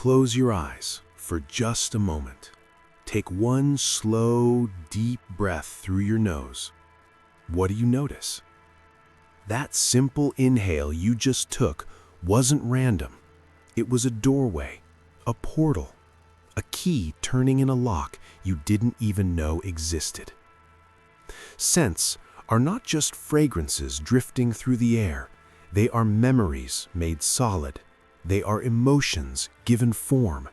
Close your eyes for just a moment. Take one slow, deep breath through your nose. What do you notice? That simple inhale you just took wasn't random. It was a doorway, a portal, a key turning in a lock you didn't even know existed. Scents are not just fragrances drifting through the air. They are memories made solid. They are emotions given form.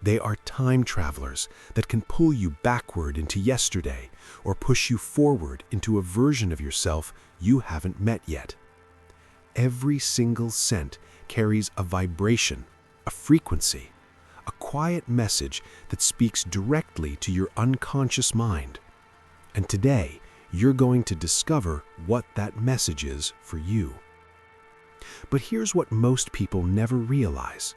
They are time travelers that can pull you backward into yesterday or push you forward into a version of yourself you haven't met yet. Every single scent carries a vibration, a frequency, a quiet message that speaks directly to your unconscious mind. And today, you're going to discover what that message is for you. But here's what most people never realize.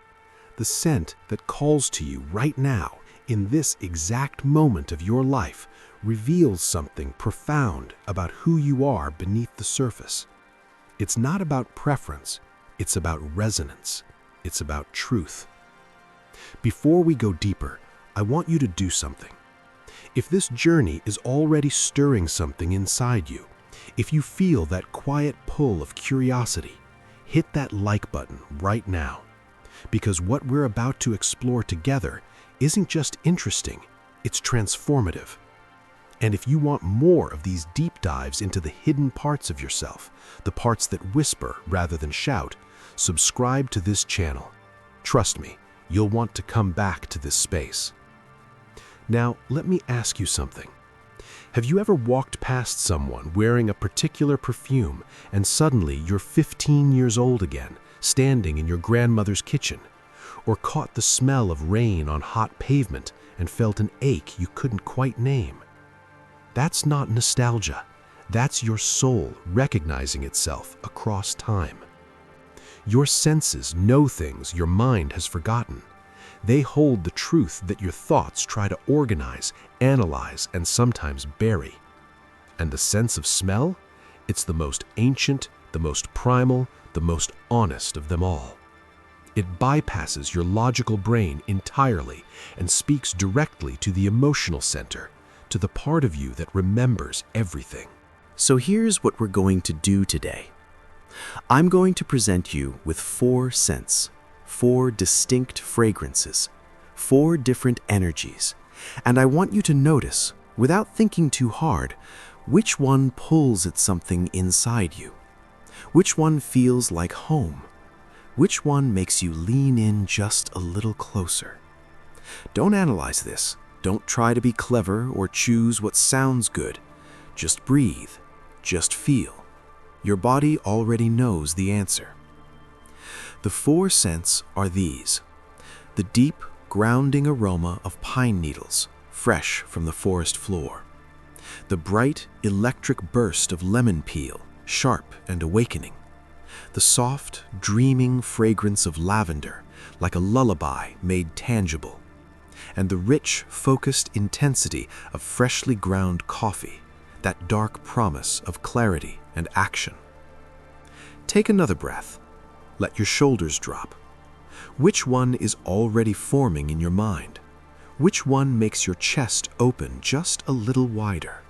The scent that calls to you right now, in this exact moment of your life, reveals something profound about who you are beneath the surface. It's not about preference, it's about resonance, it's about truth. Before we go deeper, I want you to do something. If this journey is already stirring something inside you, if you feel that quiet pull of curiosity, hit that like button right now. Because what we're about to explore together isn't just interesting, it's transformative. And if you want more of these deep dives into the hidden parts of yourself, the parts that whisper rather than shout, subscribe to this channel. Trust me, you'll want to come back to this space. Now, let me ask you something. Have you ever walked past someone wearing a particular perfume and suddenly you're 15 years old again, standing in your grandmother's kitchen? Or caught the smell of rain on hot pavement and felt an ache you couldn't quite name? That's not nostalgia. That's your soul recognizing itself across time. Your senses know things your mind has forgotten. They hold the truth that your thoughts try to organize, analyze, and sometimes bury. And the sense of smell? It's the most ancient, the most primal, the most honest of them all. It bypasses your logical brain entirely and speaks directly to the emotional center, to the part of you that remembers everything. So here's what we're going to do today. I'm going to present you with 4 scents, 4 distinct fragrances, 4 different energies, and I want you to notice, without thinking too hard, which one pulls at something inside you, which one feels like home, which one makes you lean in just a little closer. Don't analyze this. Don't try to be clever or choose what sounds good. Just breathe. Just feel. Your body already knows the answer. The 4 scents are these: the deep, grounding aroma of pine needles, fresh from the forest floor; the bright, electric burst of lemon peel, sharp and awakening; the soft, dreaming fragrance of lavender, like a lullaby made tangible; and the rich, focused intensity of freshly ground coffee, that dark promise of clarity and action. Take another breath. Let your shoulders drop. Which one is already forming in your mind? Which one makes your chest open just a little wider?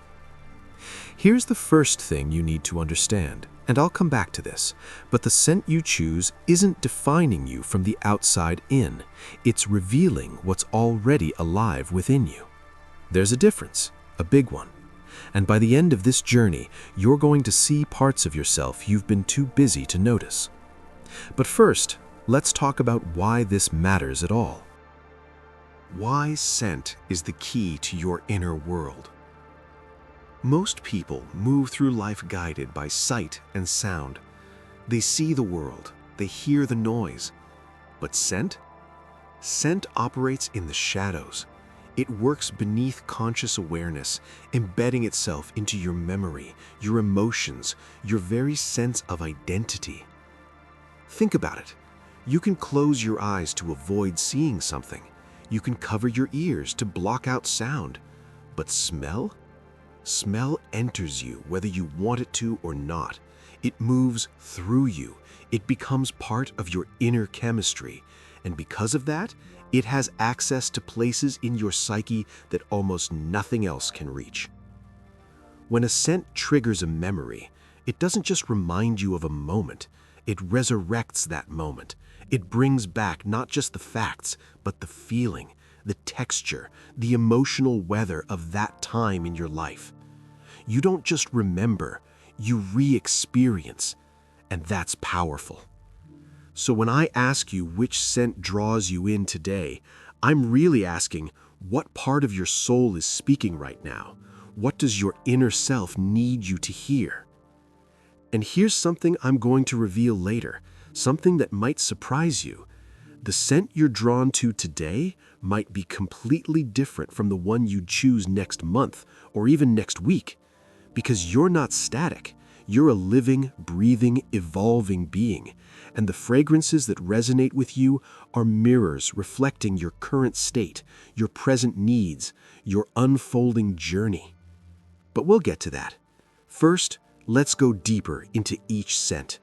Here's the first thing you need to understand, and I'll come back to this, but the scent you choose isn't defining you from the outside in. It's revealing what's already alive within you. There's a difference, a big one. And by the end of this journey, you're going to see parts of yourself you've been too busy to notice. But first, let's talk about why this matters at all. Why scent is the key to your inner world. Most people move through life guided by sight and sound. They see the world, they hear the noise. But scent? Scent operates in the shadows. It works beneath conscious awareness, embedding itself into your memory, your emotions, your very sense of identity. Think about it. You can close your eyes to avoid seeing something. You can cover your ears to block out sound. But smell? Smell enters you whether you want it to or not. It moves through you. It becomes part of your inner chemistry. And because of that, it has access to places in your psyche that almost nothing else can reach. When a scent triggers a memory, it doesn't just remind you of a moment, it resurrects that moment. It brings back not just the facts, but the feeling, the texture, the emotional weather of that time in your life. You don't just remember, you re-experience, and that's powerful. So when I ask you which scent draws you in today, I'm really asking, what part of your soul is speaking right now? What does your inner self need you to hear? And here's something I'm going to reveal later, something that might surprise you. The scent you're drawn to today might be completely different from the one you choose next month or even next week, because you're not static. You're a living, breathing, evolving being, and the fragrances that resonate with you are mirrors reflecting your current state, your present needs, your unfolding journey. But we'll get to that. First, let's go deeper into each scent.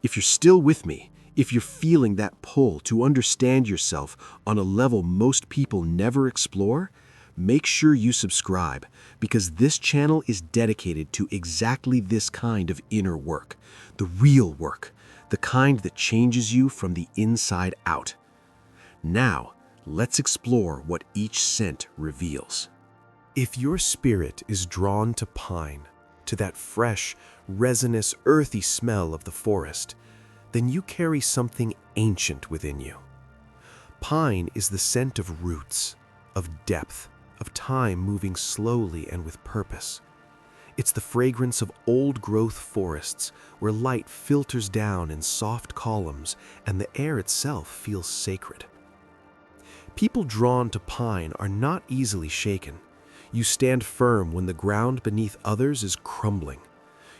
If you're still with me, if you're feeling that pull to understand yourself on a level most people never explore, make sure you subscribe, because this channel is dedicated to exactly this kind of inner work, the real work, the kind that changes you from the inside out. Now, let's explore what each scent reveals. If your spirit is drawn to pine, to that fresh, resinous, earthy smell of the forest, then you carry something ancient within you. Pine is the scent of roots, of depth, of time moving slowly and with purpose. It's the fragrance of old-growth forests where light filters down in soft columns and the air itself feels sacred. People drawn to pine are not easily shaken. You stand firm when the ground beneath others is crumbling.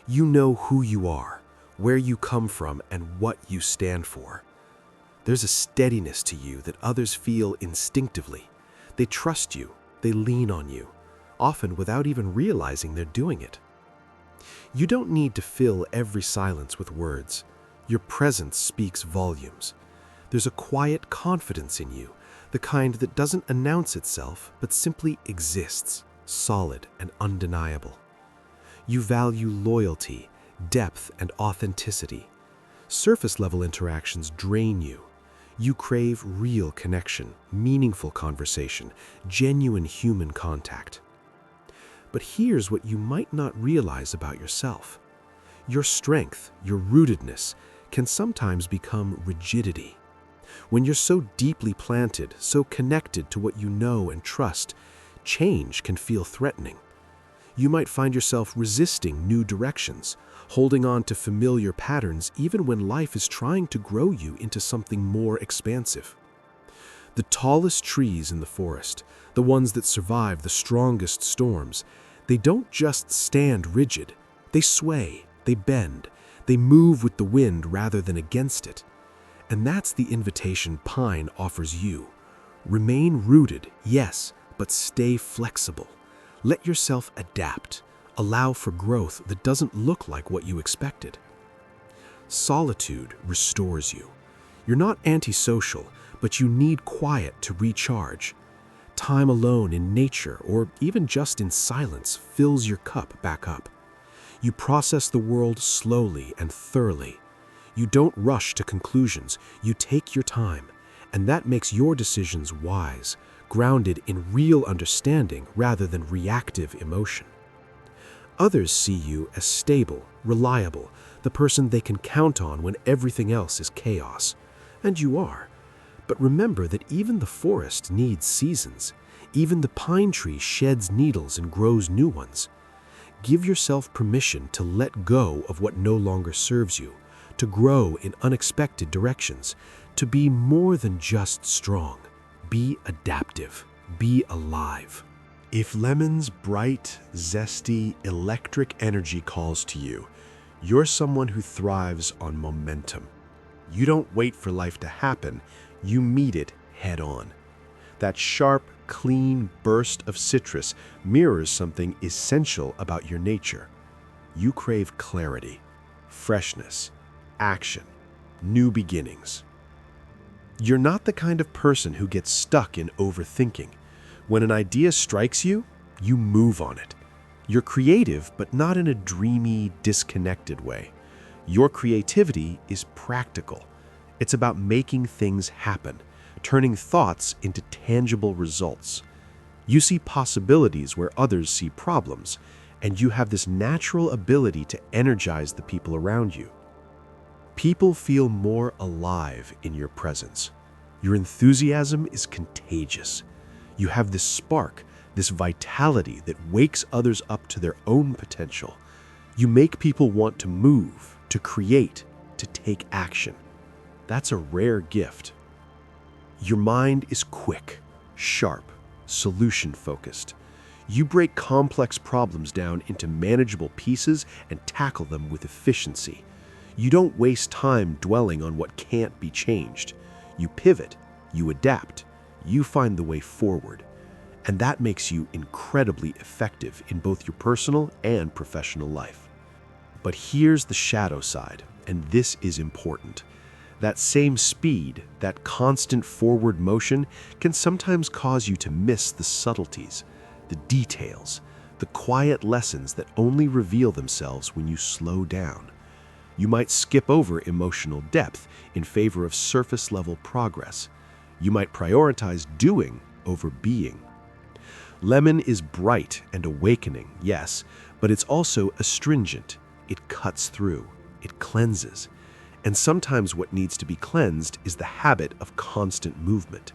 You know who you are, where you come from, and what you stand for. There's a steadiness to you that others feel instinctively. They trust you, they lean on you, often without even realizing they're doing it. You don't need to fill every silence with words. Your presence speaks volumes. There's a quiet confidence in you, the kind that doesn't announce itself but simply exists, solid and undeniable. You value loyalty, depth, and authenticity. Surface-level interactions drain you. You crave real connection, meaningful conversation, genuine human contact. But here's what you might not realize about yourself. Your strength, your rootedness, can sometimes become rigidity. When you're so deeply planted, so connected to what you know and trust, change can feel threatening. You might find yourself resisting new directions, holding on to familiar patterns even when life is trying to grow you into something more expansive. The tallest trees in the forest, the ones that survive the strongest storms, they don't just stand rigid. They sway, they bend, they move with the wind rather than against it. And that's the invitation pine offers you. Remain rooted, yes, but stay flexible. Let yourself adapt. Allow for growth that doesn't look like what you expected. Solitude restores you. You're not antisocial, but you need quiet to recharge. Time alone in nature, or even just in silence, fills your cup back up. You process the world slowly and thoroughly. You don't rush to conclusions, you take your time, and that makes your decisions wise, grounded in real understanding rather than reactive emotion. Others see you as stable, reliable, the person they can count on when everything else is chaos. And you are. But remember that even the forest needs seasons. Even the pine tree sheds needles and grows new ones. Give yourself permission to let go of what no longer serves you, to grow in unexpected directions, to be more than just strong. Be adaptive. Be alive. If lemon's bright, zesty, electric energy calls to you, you're someone who thrives on momentum. You don't wait for life to happen, you meet it head on. That sharp, clean burst of citrus mirrors something essential about your nature. You crave clarity, freshness, action, new beginnings. You're not the kind of person who gets stuck in overthinking. When an idea strikes you, you move on it. You're creative, but not in a dreamy, disconnected way. Your creativity is practical. It's about making things happen, turning thoughts into tangible results. You see possibilities where others see problems, and you have this natural ability to energize the people around you. People feel more alive in your presence. Your enthusiasm is contagious. You have this spark, this vitality that wakes others up to their own potential. You make people want to move, to create, to take action. That's a rare gift. Your mind is quick, sharp, solution-focused. You break complex problems down into manageable pieces and tackle them with efficiency. You don't waste time dwelling on what can't be changed. You pivot, you adapt, you find the way forward. And that makes you incredibly effective in both your personal and professional life. But here's the shadow side, and this is important. That same speed, that constant forward motion, can sometimes cause you to miss the subtleties, the details, the quiet lessons that only reveal themselves when you slow down. You might skip over emotional depth in favor of surface-level progress. You might prioritize doing over being. Lemon is bright and awakening, yes, but it's also astringent. It cuts through. It cleanses. And sometimes what needs to be cleansed is the habit of constant movement.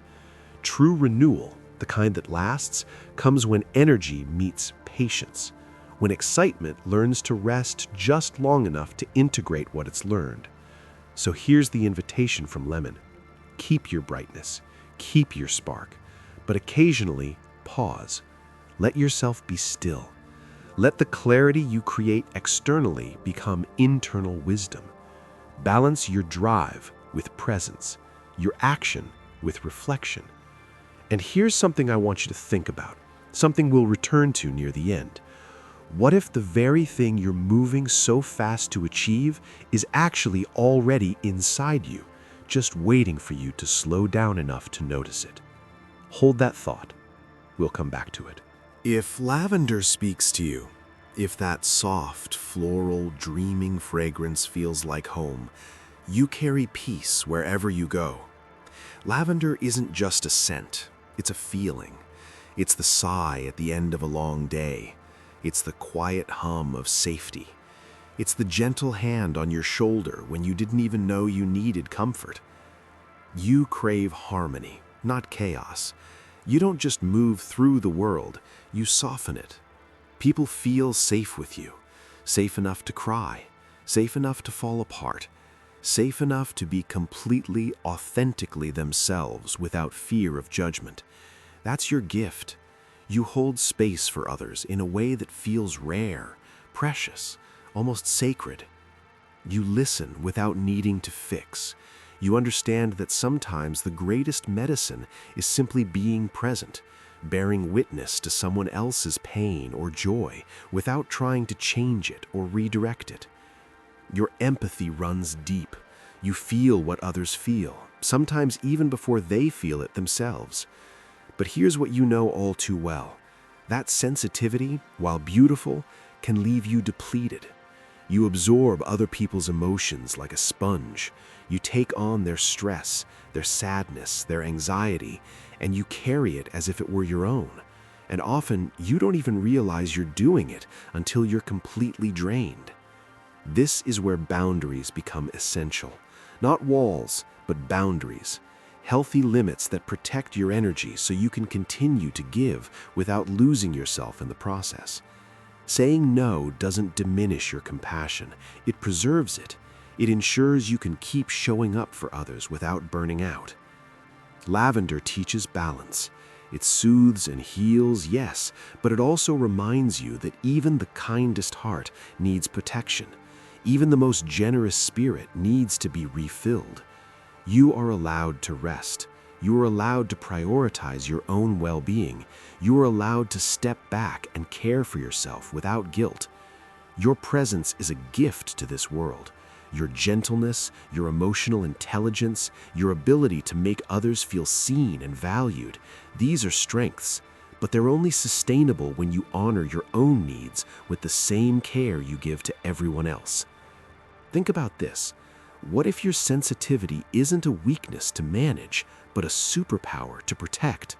True renewal, the kind that lasts, comes when energy meets patience, when excitement learns to rest just long enough to integrate what it's learned. So here's the invitation from Lemon. Keep your brightness, keep your spark, but occasionally pause. Let yourself be still. Let the clarity you create externally become internal wisdom. Balance your drive with presence, your action with reflection. And here's something I want you to think about, something we'll return to near the end. What if the very thing you're moving so fast to achieve is actually already inside you, just waiting for you to slow down enough to notice it? Hold that thought. We'll come back to it. If lavender speaks to you, if that soft, floral, dreaming fragrance feels like home, you carry peace wherever you go. Lavender isn't just a scent, it's a feeling. It's the sigh at the end of a long day. It's the quiet hum of safety. It's the gentle hand on your shoulder when you didn't even know you needed comfort. You crave harmony, not chaos. You don't just move through the world, you soften it. People feel safe with you, safe enough to cry, safe enough to fall apart, safe enough to be completely, authentically themselves without fear of judgment. That's your gift. You hold space for others in a way that feels rare, precious, almost sacred. You listen without needing to fix. You understand that sometimes the greatest medicine is simply being present, bearing witness to someone else's pain or joy without trying to change it or redirect it. Your empathy runs deep. You feel what others feel, sometimes even before they feel it themselves. But here's what you know all too well. That sensitivity, while beautiful, can leave you depleted. You absorb other people's emotions like a sponge. You take on their stress, their sadness, their anxiety, and you carry it as if it were your own. And often, you don't even realize you're doing it until you're completely drained. This is where boundaries become essential. Not walls, but boundaries. Healthy limits that protect your energy so you can continue to give without losing yourself in the process. Saying no doesn't diminish your compassion, it preserves it. It ensures you can keep showing up for others without burning out. Lavender teaches balance. It soothes and heals, yes, but it also reminds you that even the kindest heart needs protection. Even the most generous spirit needs to be refilled. You are allowed to rest. You are allowed to prioritize your own well-being. You are allowed to step back and care for yourself without guilt. Your presence is a gift to this world. your gentleness, your emotional intelligence, your ability to make others feel seen and valued. These are strengths, but they're only sustainable when you honor your own needs with the same care you give to everyone else. Think about this. What if your sensitivity isn't a weakness to manage, but a superpower to protect?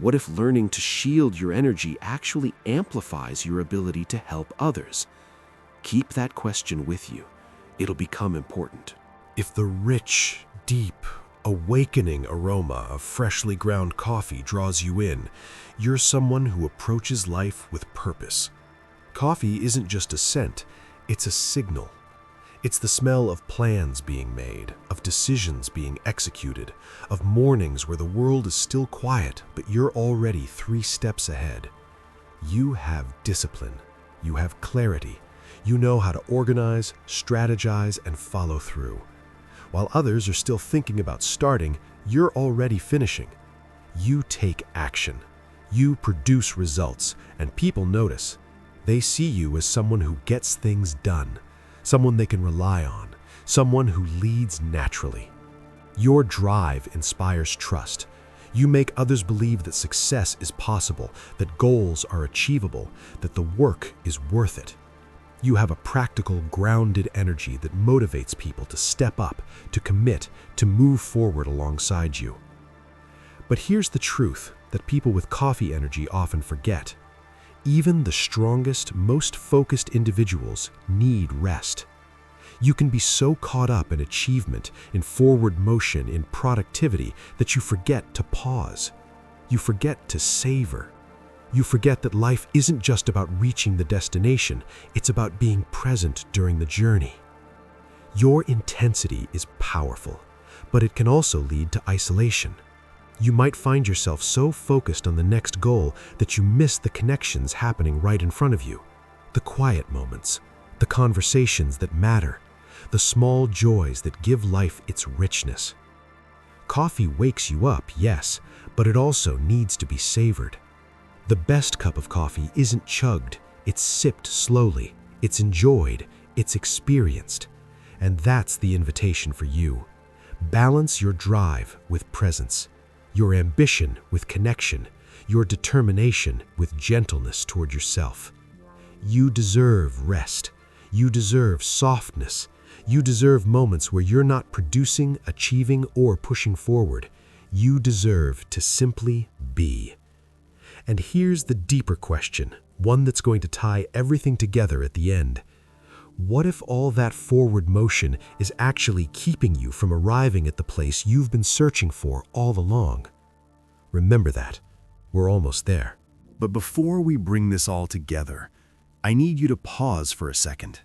What if learning to shield your energy actually amplifies your ability to help others? Keep that question with you. It'll become important. If the rich, deep, awakening aroma of freshly ground coffee draws you in, you're someone who approaches life with purpose. Coffee isn't just a scent, it's a signal. It's the smell of plans being made, of decisions being executed, of mornings where the world is still quiet, but you're already 3 steps ahead. You have discipline. You have clarity. You know how to organize, strategize, and follow through. While others are still thinking about starting, you're already finishing. You take action. You produce results, and people notice. They see you as someone who gets things done, someone they can rely on, someone who leads naturally. Your drive inspires trust. You make others believe that success is possible, that goals are achievable, that the work is worth it. You have a practical, grounded energy that motivates people to step up, to commit, to move forward alongside you. But here's the truth that people with coffee energy often forget. Even the strongest, most focused individuals need rest. You can be so caught up in achievement, in forward motion, in productivity, that you forget to pause. You forget to savor. You forget that life isn't just about reaching the destination, it's about being present during the journey. Your intensity is powerful, but it can also lead to isolation. You might find yourself so focused on the next goal that you miss the connections happening right in front of you, the quiet moments, the conversations that matter, the small joys that give life its richness. Coffee wakes you up, yes, but it also needs to be savored. The best cup of coffee isn't chugged, it's sipped slowly, it's enjoyed, it's experienced. And that's the invitation for you. Balance your drive with presence, your ambition with connection, your determination with gentleness toward yourself. You deserve rest. You deserve softness. You deserve moments where you're not producing, achieving, or pushing forward. You deserve to simply be. And here's the deeper question, one that's going to tie everything together at the end. What if all that forward motion is actually keeping you from arriving at the place you've been searching for all along? Remember that. We're almost there. But before we bring this all together, I need you to pause for a second.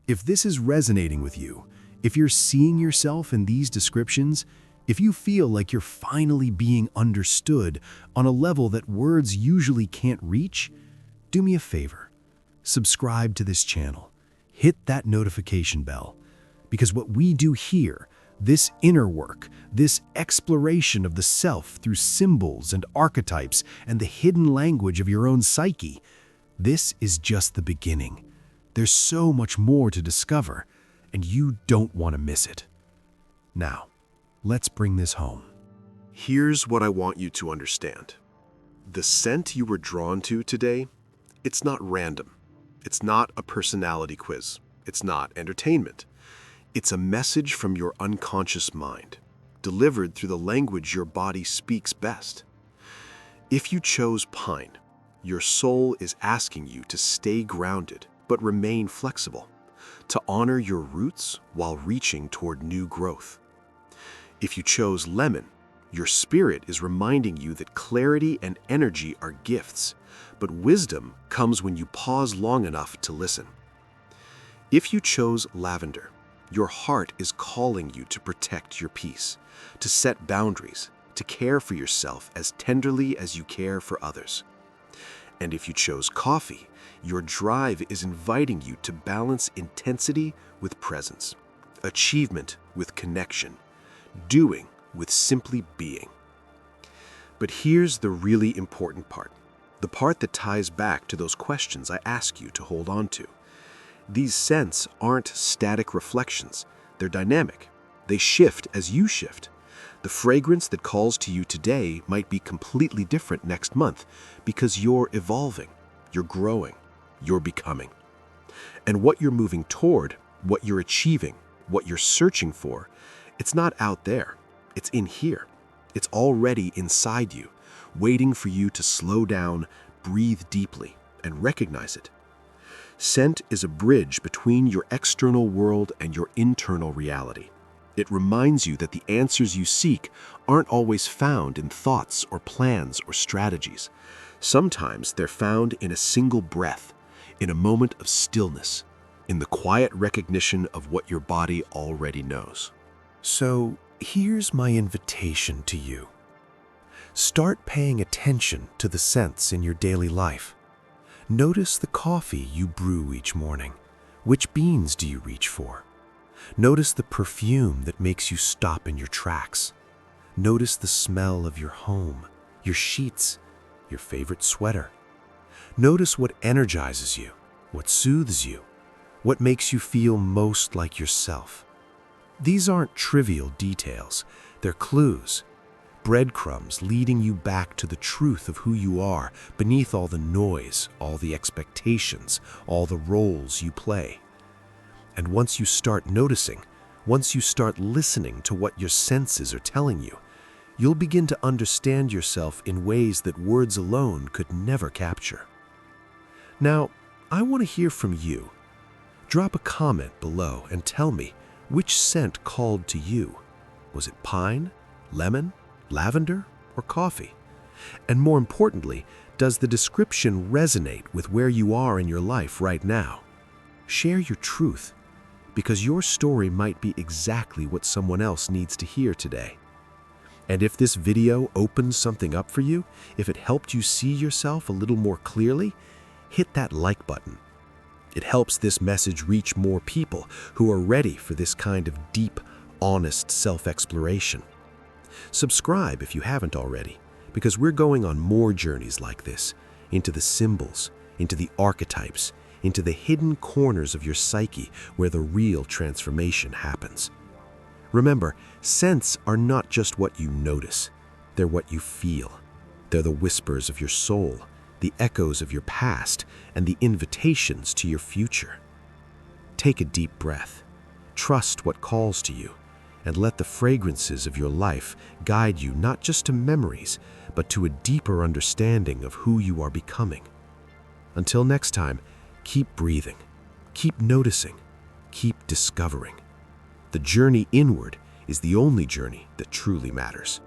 If this is resonating with you, if you're seeing yourself in these descriptions, if you feel like you're finally being understood on a level that words usually can't reach, do me a favor. Subscribe to this channel. Hit that notification bell. Because what we do here, this inner work, this exploration of the self through symbols and archetypes and the hidden language of your own psyche, this is just the beginning. There's so much more to discover, and you don't want to miss it. Now, let's bring this home. Here's what I want you to understand. The scent you were drawn to today, it's not random. It's not a personality quiz. It's not entertainment. It's a message from your unconscious mind, delivered through the language your body speaks best. If you chose pine, your soul is asking you to stay grounded but remain flexible, to honor your roots while reaching toward new growth. If you chose lemon, your spirit is reminding you that clarity and energy are gifts, but wisdom comes when you pause long enough to listen. If you chose lavender, your heart is calling you to protect your peace, to set boundaries, to care for yourself as tenderly as you care for others. And if you chose coffee, your drive is inviting you to balance intensity with presence, achievement with connection, doing with simply being. But here's the really important part, the part that ties back to those questions I ask you to hold on to. These scents aren't static reflections. They're dynamic. They shift as you shift. The fragrance that calls to you today might be completely different next month because you're evolving, you're growing, you're becoming. And what you're moving toward, what you're achieving, what you're searching for, it's not out there. It's in here. It's already inside you, waiting for you to slow down, breathe deeply, and recognize it. Scent is a bridge between your external world and your internal reality. It reminds you that the answers you seek aren't always found in thoughts or plans or strategies. Sometimes they're found in a single breath, in a moment of stillness, in the quiet recognition of what your body already knows. So here's my invitation to you. Start paying attention to the scents in your daily life. Notice the coffee you brew each morning. Which beans do you reach for? Notice the perfume that makes you stop in your tracks. Notice the smell of your home, your sheets, your favorite sweater. Notice what energizes you, what soothes you, what makes you feel most like yourself. These aren't trivial details, they're clues. Breadcrumbs leading you back to the truth of who you are beneath all the noise, all the expectations, all the roles you play. And once you start noticing, once you start listening to what your senses are telling you, you'll begin to understand yourself in ways that words alone could never capture. Now, I want to hear from you. Drop a comment below and tell me which scent called to you. Was it pine, lemon, lavender, or coffee? And more importantly, does the description resonate with where you are in your life right now? Share your truth, because your story might be exactly what someone else needs to hear today. And if this video opened something up for you, if it helped you see yourself a little more clearly, hit that like button. It helps this message reach more people who are ready for this kind of deep, honest self-exploration. Subscribe if you haven't already, because we're going on more journeys like this, into the symbols, into the archetypes, into the hidden corners of your psyche where the real transformation happens. Remember, scents are not just what you notice, they're what you feel. They're the whispers of your soul, the echoes of your past, and the invitations to your future. Take a deep breath, trust what calls to you, and let the fragrances of your life guide you not just to memories, but to a deeper understanding of who you are becoming. Until next time, keep breathing, keep noticing, keep discovering. The journey inward is the only journey that truly matters.